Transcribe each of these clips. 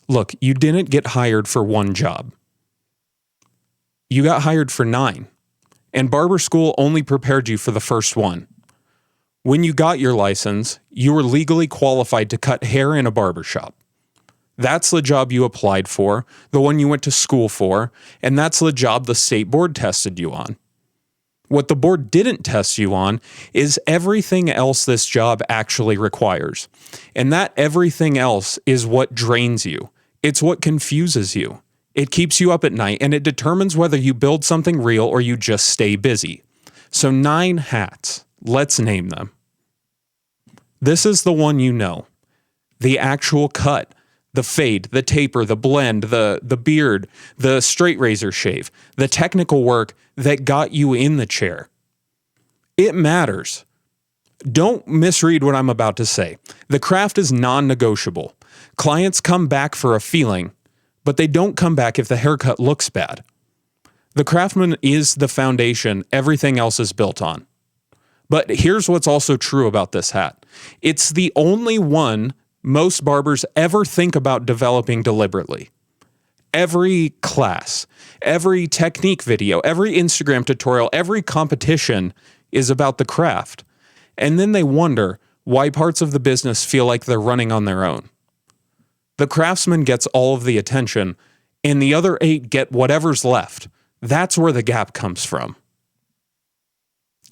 Look, you didn't get hired for one job. You got hired for 9. And barber school only prepared you for the first one. When you got your license, you were legally qualified to cut hair in a barber shop. That's the job you applied for, the one you went to school for, and that's the job the state board tested you on. What the board didn't test you on is everything else this job actually requires. And that everything else is what drains you. It's what confuses you. It keeps you up at night, and it determines whether you build something real or you just stay busy. So 9 hats. Let's name them. This is the one you know. The actual cut, the fade, the taper, the blend, the beard, the straight razor shave, the technical work that got you in the chair. It matters. Don't misread what I'm about to say. The craft is non-negotiable. Clients come back for a feeling, but they don't come back if the haircut looks bad. The craftsman is the foundation everything else is built on. But here's what's also true about this hat. It's the only one most barbers ever think about developing deliberately. Every class, every technique video, every Instagram tutorial, every competition is about the craft. And then they wonder why parts of the business feel like they're running on their own. The craftsman gets all of the attention, and the other 8 get whatever's left. That's where the gap comes from.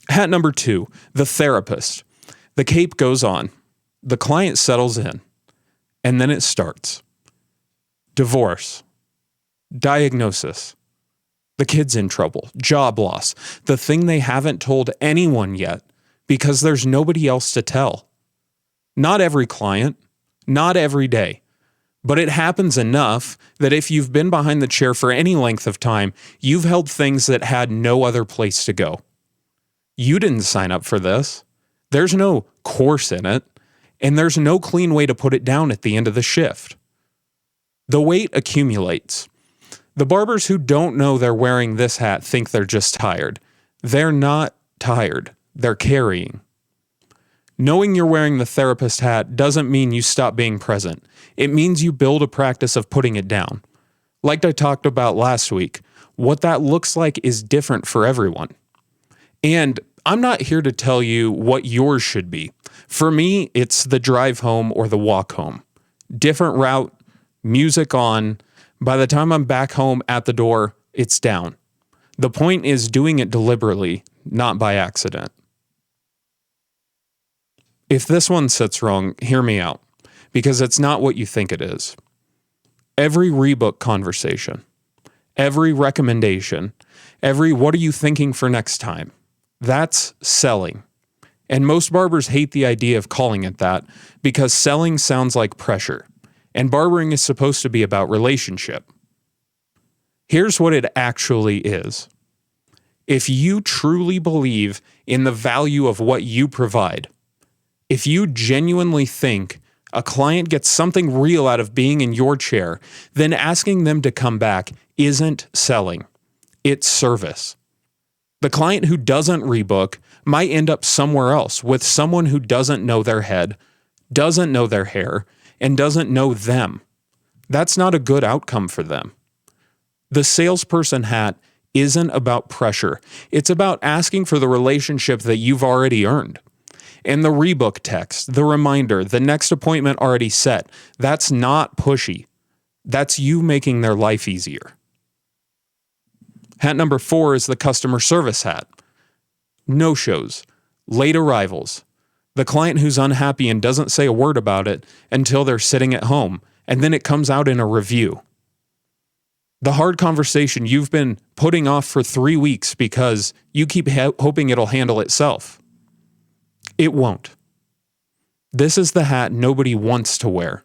Hat number 2, the therapist. The cape goes on. The client settles in. And then it starts. Divorce. Diagnosis. The kid's in trouble. Job loss. The thing they haven't told anyone yet because there's nobody else to tell. Not every client. Not every day. But it happens enough that if you've been behind the chair for any length of time, you've held things that had no other place to go. You didn't sign up for this. There's no course in it, and there's no clean way to put it down at the end of the shift. The weight accumulates. The barbers who don't know they're wearing this hat think they're just tired. They're not tired. They're carrying. Knowing you're wearing the therapist hat doesn't mean you stop being present. It means you build a practice of putting it down. Like I talked about last week, what that looks like is different for everyone. And I'm not here to tell you what yours should be. For me, it's the drive home or the walk home. Different route, music on. By the time I'm back home at the door, it's down. The point is doing it deliberately, not by accident. If this one sits wrong, hear me out, because it's not what you think it is. Every rebook conversation, every recommendation, every what are you thinking for next time, that's selling. And most barbers hate the idea of calling it that because selling sounds like pressure, and barbering is supposed to be about relationship. Here's what it actually is. If you truly believe in the value of what you provide, if you genuinely think a client gets something real out of being in your chair, then asking them to come back isn't selling. It's service. The client who doesn't rebook might end up somewhere else with someone who doesn't know their head, doesn't know their hair, and doesn't know them. That's not a good outcome for them. The salesperson hat isn't about pressure. It's about asking for the relationship that you've already earned. And the rebook text, the reminder, the next appointment already set, that's not pushy. That's you making their life easier. Hat number 4 is the customer service hat. No-shows, late arrivals, the client who's unhappy and doesn't say a word about it until they're sitting at home, and then it comes out in a review. The hard conversation you've been putting off for 3 weeks because you keep hoping it'll handle itself. It won't. This is the hat nobody wants to wear.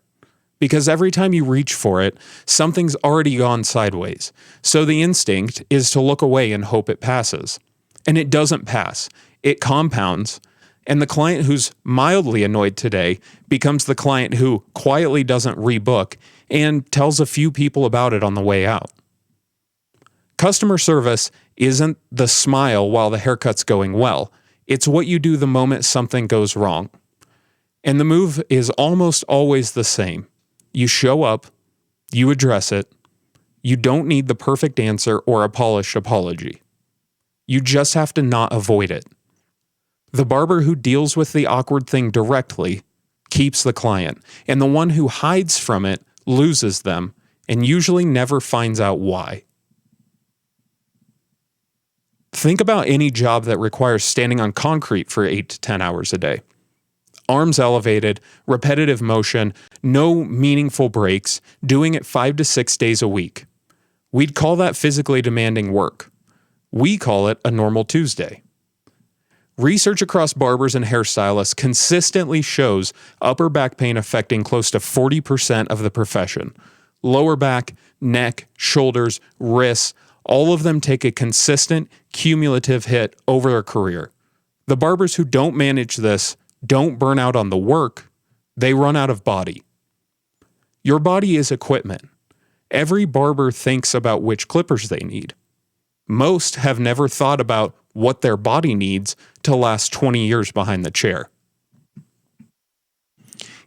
Because every time you reach for it, something's already gone sideways. So the instinct is to look away and hope it passes. And it doesn't pass. It compounds. And the client who's mildly annoyed today becomes the client who quietly doesn't rebook and tells a few people about it on the way out. Customer service isn't the smile while the haircut's going well. It's what you do the moment something goes wrong. And the move is almost always the same. You show up, You address it. You don't need the perfect answer or a polished apology. You just have to not avoid it. The barber who deals with the awkward thing directly keeps the client, and the one who hides from it loses them and usually never finds out why. Think about any job that requires standing on concrete for 8 to 10 hours a day. Arms elevated, repetitive motion, no meaningful breaks, doing it 5 to 6 days a week. We'd call that physically demanding work. We call it a normal Tuesday. Research across barbers and hairstylists consistently shows upper back pain affecting close to 40% of the profession. Lower back, neck, shoulders, wrists, all of them take a consistent, cumulative hit over their career. The barbers who don't manage this don't burn out on the work, they run out of body. Your body is equipment. Every barber thinks about which clippers they need. Most have never thought about what their body needs to last 20 years behind the chair.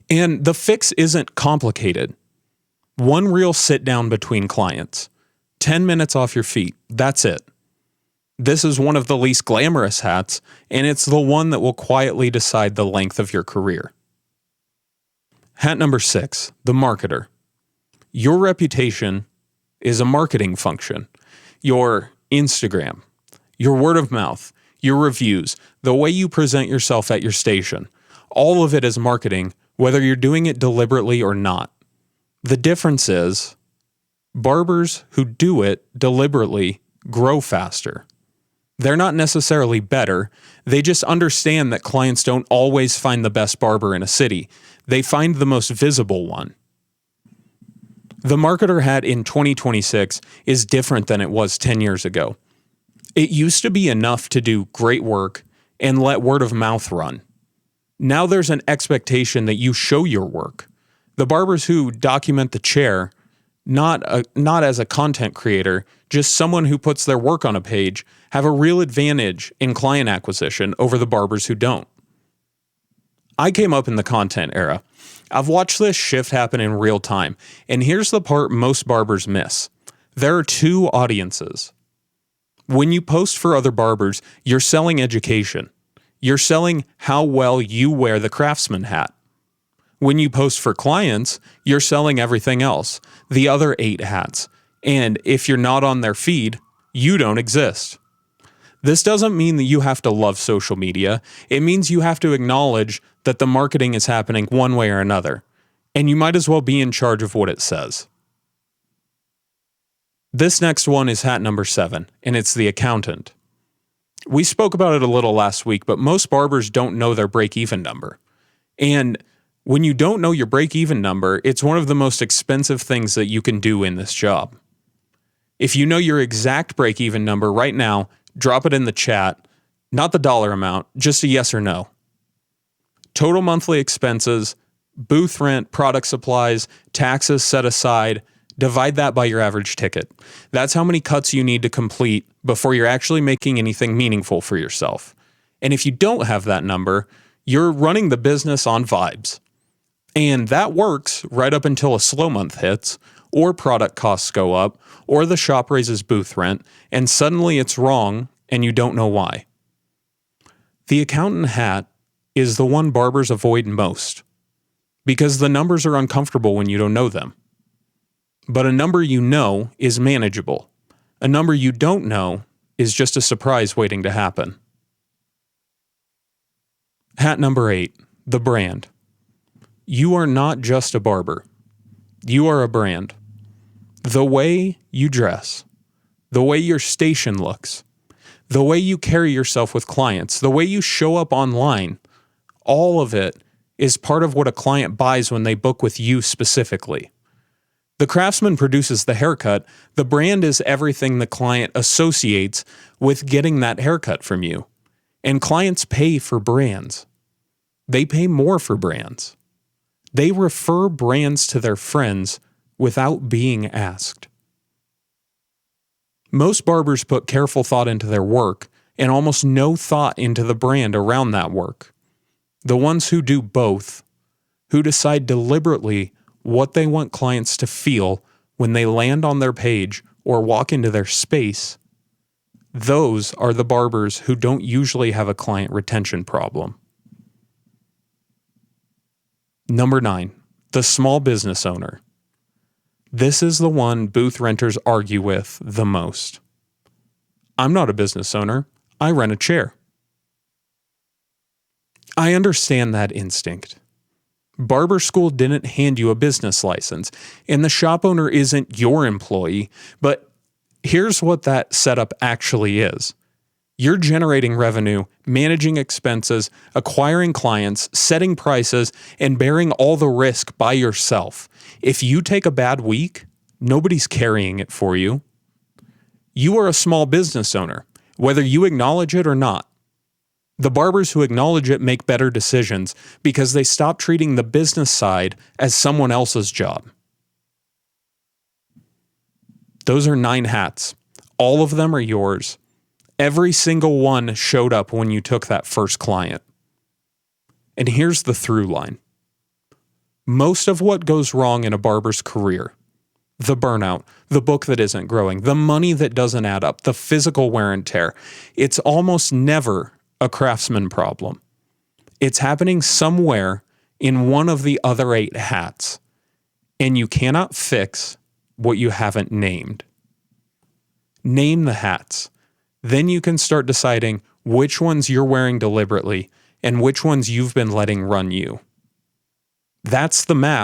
And the fix isn't complicated. One real sit down between clients. 10 minutes off your feet. That's it. This is one of the least glamorous hats, and it's the one that will quietly decide the length of your career. Hat number 6, the marketer. Your reputation is a marketing function. Your Instagram, your word of mouth, your reviews, the way you present yourself at your station, all of it is marketing, whether you're doing it deliberately or not. The difference is, barbers who do it deliberately grow faster. They're not necessarily better, they just understand that clients don't always find the best barber in a city. They find the most visible one. The marketer hat in 2026 is different than it was 10 years ago. It used to be enough to do great work and let word of mouth run. Now there's an expectation that you show your work. The barbers who document the chair, not as a content creator, just someone who puts their work on a page, have a real advantage in client acquisition over the barbers who don't. I came up in the content era. I've watched this shift happen in real time, and here's the part most barbers miss. There are two audiences. When you post for other barbers, you're selling education. You're selling how well you wear the craftsman hat. When you post for clients, you're selling everything else, the other 8 hats. And if you're not on their feed, you don't exist. This doesn't mean that you have to love social media. It means you have to acknowledge that the marketing is happening one way or another, and you might as well be in charge of what it says. This next one is hat number 7, and it's the accountant. We spoke about it a little last week, but most barbers don't know their break-even number. And when you don't know your break-even number, it's one of the most expensive things that you can do in this job. If you know your exact break-even number right now, drop it in the chat. Not the dollar amount, just a yes or no. Total monthly expenses, booth rent, product supplies, taxes set aside, divide that by your average ticket. That's how many cuts you need to complete before you're actually making anything meaningful for yourself. And if you don't have that number, you're running the business on vibes. And that works right up until a slow month hits, or product costs go up, or the shop raises booth rent, and suddenly it's wrong and you don't know why. The accountant hat is the one barbers avoid most, because the numbers are uncomfortable when you don't know them. But a number you know is manageable. A number you don't know is just a surprise waiting to happen. Hat number 8, the brand. You are not just a barber. You are a brand. The way you dress, the way your station looks, the way you carry yourself with clients, the way you show up online, all of it is part of what a client buys when they book with you specifically. The craftsman produces the haircut. The brand is everything the client associates with getting that haircut from you. And clients pay for brands. They pay more for brands. They refer brands to their friends without being asked. Most barbers put careful thought into their work and almost no thought into the brand around that work. The ones who do both, who decide deliberately what they want clients to feel when they land on their page or walk into their space, those are the barbers who don't usually have a client retention problem. Number 9, the small business owner. This is the one booth renters argue with the most. I'm not a business owner. I rent a chair. I understand that instinct. Barber school didn't hand you a business license, and the shop owner isn't your employee, but here's what that setup actually is. You're generating revenue, managing expenses, acquiring clients, setting prices, and bearing all the risk by yourself. If you take a bad week, nobody's carrying it for you. You are a small business owner, whether you acknowledge it or not. The barbers who acknowledge it make better decisions because they stop treating the business side as someone else's job. Those are 9 hats. All of them are yours. Every single one showed up when you took that first client. And here's the through line. Most of what goes wrong in a barber's career, the burnout, the book that isn't growing, the money that doesn't add up, the physical wear and tear, it's almost never a craftsman problem. It's happening somewhere in one of the other 8 hats, and you cannot fix what you haven't named. Name the hats. Then you can start deciding which ones you're wearing deliberately and which ones you've been letting run you. That's the map